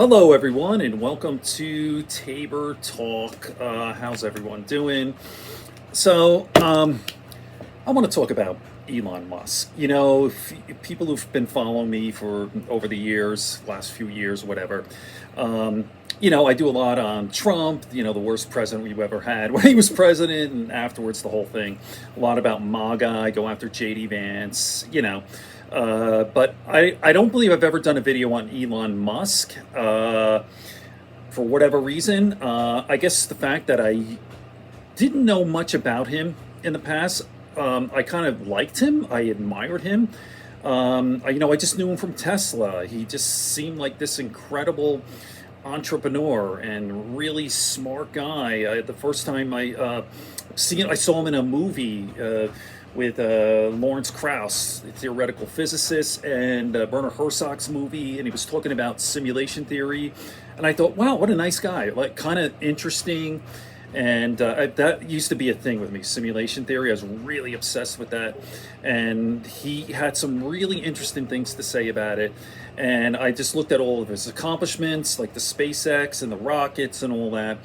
Hello, everyone, and welcome to Tabor Talk. How's everyone doing? I want to talk about Elon Musk. If people who've been following me for over the years, last few years, whatever, I do a lot on Trump, the worst president we've ever had when he was president, and afterwards, the whole thing. A lot about MAGA. I go after JD Vance. But I don't believe I've ever done a video on Elon Musk. For whatever reason, I guess the fact that I didn't know much about him in the past, I kind of liked him. I admired him. I just knew him from Tesla. He just seemed like this incredible entrepreneur and really smart guy. The first time I saw him in a movie. With Lawrence Krauss, the theoretical physicist, and Werner Herzog's movie, and he was talking about simulation theory, and I thought, wow, what a nice guy, like kind of interesting, and that used to be a thing with me, simulation theory. I was really obsessed with that, and he had some really interesting things to say about it, and I just looked at all of his accomplishments, like the SpaceX and the rockets and all that.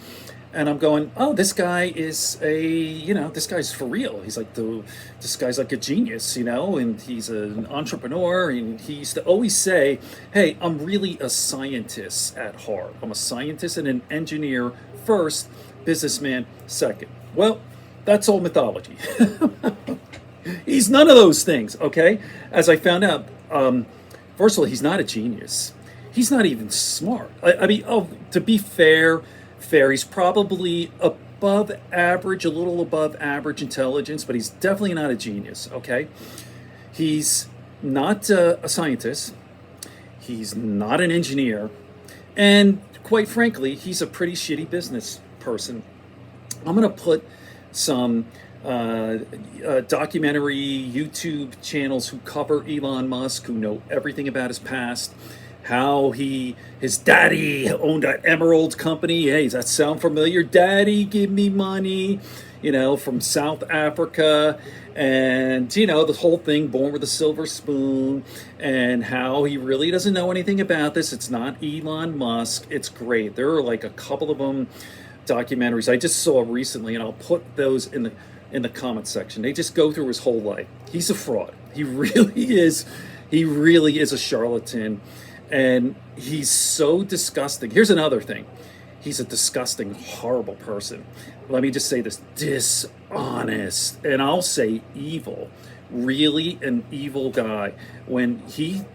And I'm going, oh, this guy is this guy's for real. This guy's like a genius, and he's an entrepreneur. And he used to always say, hey, I'm really a scientist at heart. I'm a scientist and an engineer first, businessman second. Well, that's all mythology. He's none of those things, okay? As I found out, first of all, he's not a genius. He's not even smart. To be fair, he's probably above average, a little above average intelligence, but he's definitely not a genius, okay? He's not a scientist. He's not an engineer. And quite frankly, he's a pretty shitty business person. I'm going to put some documentary YouTube channels who cover Elon Musk, who know everything about his past, how his daddy owned an emerald company. Hey, does that sound familiar? Daddy, give me money, from South Africa. And, the whole thing, born with a silver spoon, and how he really doesn't know anything about this. It's not Elon Musk. It's great. There are like a couple of them documentaries I just saw recently, and I'll put those in the comment section. They just go through his whole life. He's a fraud. He really is. He really is a charlatan. And he's so disgusting. Here's another thing. He's a disgusting, horrible person. Let me just say this. Dishonest. And I'll say evil. Really an evil guy. When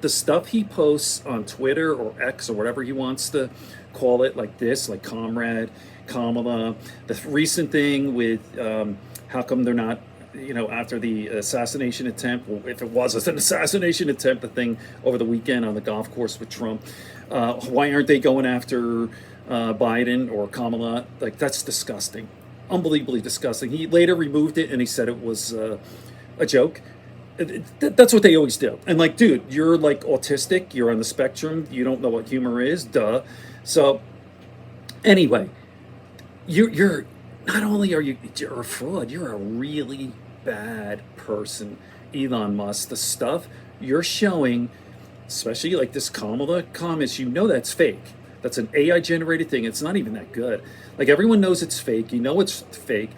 the stuff he posts on Twitter or X or whatever he wants to call it, like this, like Comrade, Kamala, the recent thing with how come they're not after the assassination attempt, well, if it was an assassination attempt, the thing over the weekend on the golf course with Trump, why aren't they going after Biden or Kamala? Like, that's disgusting. Unbelievably disgusting. He later removed it and he said it was a joke. That's what they always do. And like, dude, you're like autistic, you're on the spectrum, you don't know what humor is, duh. So, anyway, you're not only you're a fraud, you're a really bad person, Elon Musk. The stuff you're showing, especially like this Kamala comments, that's fake. That's an AI generated thing. It's not even that good. Like, everyone knows it's fake. It's fake,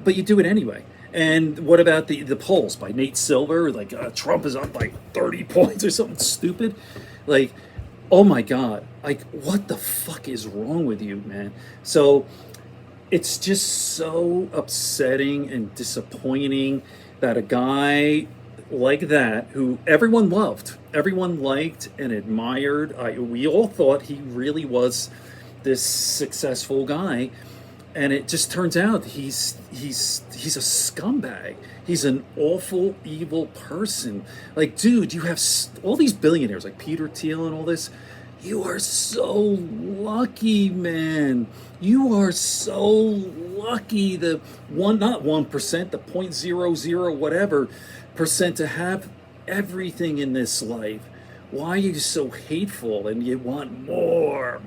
but you do it anyway. And what about the polls by Nate Silver? Like, Trump is up by 30 points or something stupid. Like, oh my God. Like, what the fuck is wrong with you, man? So it's just so upsetting and disappointing that a guy like that, who everyone liked and admired, we all thought he really was this successful guy, and it just turns out he's a scumbag. He's an awful, evil person. Like, dude, you have all these billionaires like Peter Thiel and all this. You are so lucky, man. You are so lucky. The not 1%, the 0.00 whatever percent to have everything in this life. Why are you so hateful and you want more?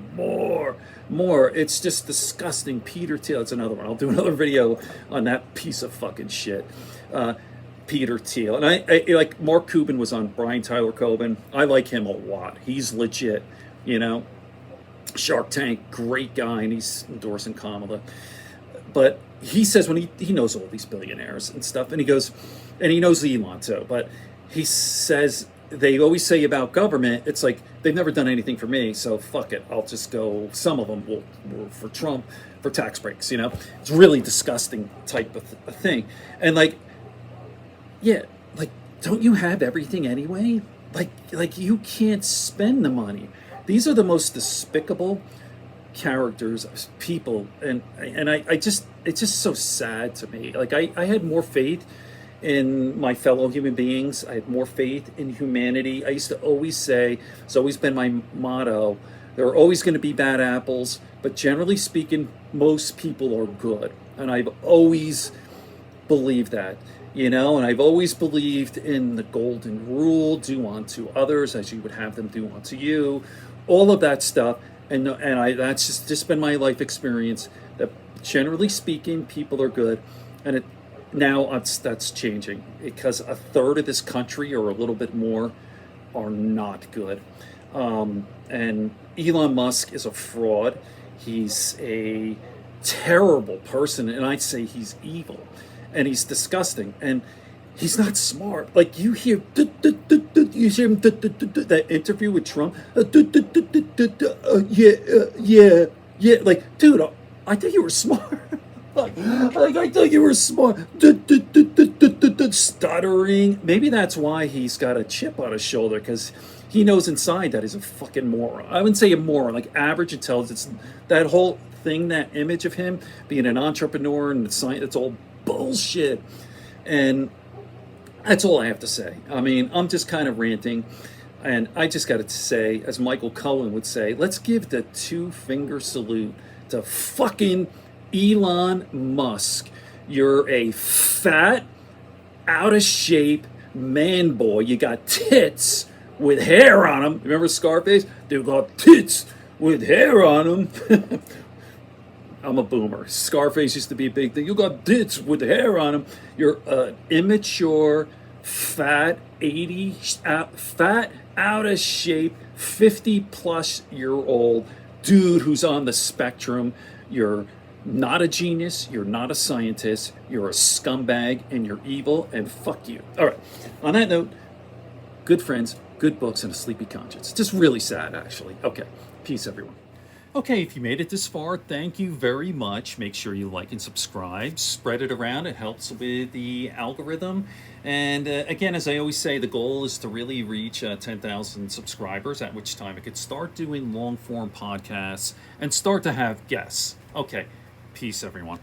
It's just disgusting. Peter Thiel, that's another one. I'll do another video on that piece of fucking shit. Peter Thiel. And I like Mark Cuban was on Brian Tyler Coben. I like him a lot. He's legit, Shark Tank, great guy, and he's endorsing Kamala. But he says when he knows all these billionaires and stuff, and he goes, and he knows Elon too, but he says they always say about government, it's like they've never done anything for me, so fuck it, I'll just go. Some of them will for Trump for tax breaks, you know. It's really disgusting type of thing, and like, yeah, like, don't you have everything anyway? Like you can't spend the money. These are the most despicable characters, people, and I just, it's just so sad to me. Like I had more faith in my fellow human beings. I had more faith in humanity. I used to always say, it's always been my motto, there are always going to be bad apples, but generally speaking, most people are good. And I've always believed that, you know, and I've always believed in the golden rule, do unto others as you would have them do unto you, all of that stuff. And that's just been my life experience, that generally speaking, people are good. And now that's changing, because a third of this country, or a little bit more, are not good. And Elon Musk is a fraud. He's a terrible person, and I'd say he's evil, and he's disgusting, and he's not smart. Like, you hear him that interview with Trump. Yeah. Like, dude, I think you were smart. like I thought you were smart. Stuttering. Maybe that's why he's got a chip on his shoulder, because he knows inside that he's a fucking moron. I wouldn't say a moron, like average intelligence. That whole thing, that image of him being an entrepreneur and science, it's all bullshit. And that's all I have to say. I mean, I'm just kind of ranting, and I just got to say, as Michael Cohen would say, let's give the 2-finger salute to fucking Elon Musk. You're a fat, out of shape man boy. You got tits with hair on them. Remember Scarface? They got tits with hair on them. I'm a boomer. Scarface used to be a big thing. You got tits with hair on them. You're immature, fat, fat, out of shape, 50-plus-year-old dude who's on the spectrum. You're not a genius. You're not a scientist. You're a scumbag, and you're evil, and fuck you. All right. On that note, good friends, good books, and a sleepy conscience. Just really sad, actually. Okay. Peace, everyone. Okay, if you made it this far, thank you very much. Make sure you like and subscribe. Spread it around. It helps with the algorithm. And again, as I always say, the goal is to really reach 10,000 subscribers, at which time I could start doing long-form podcasts and start to have guests. Okay, peace, everyone.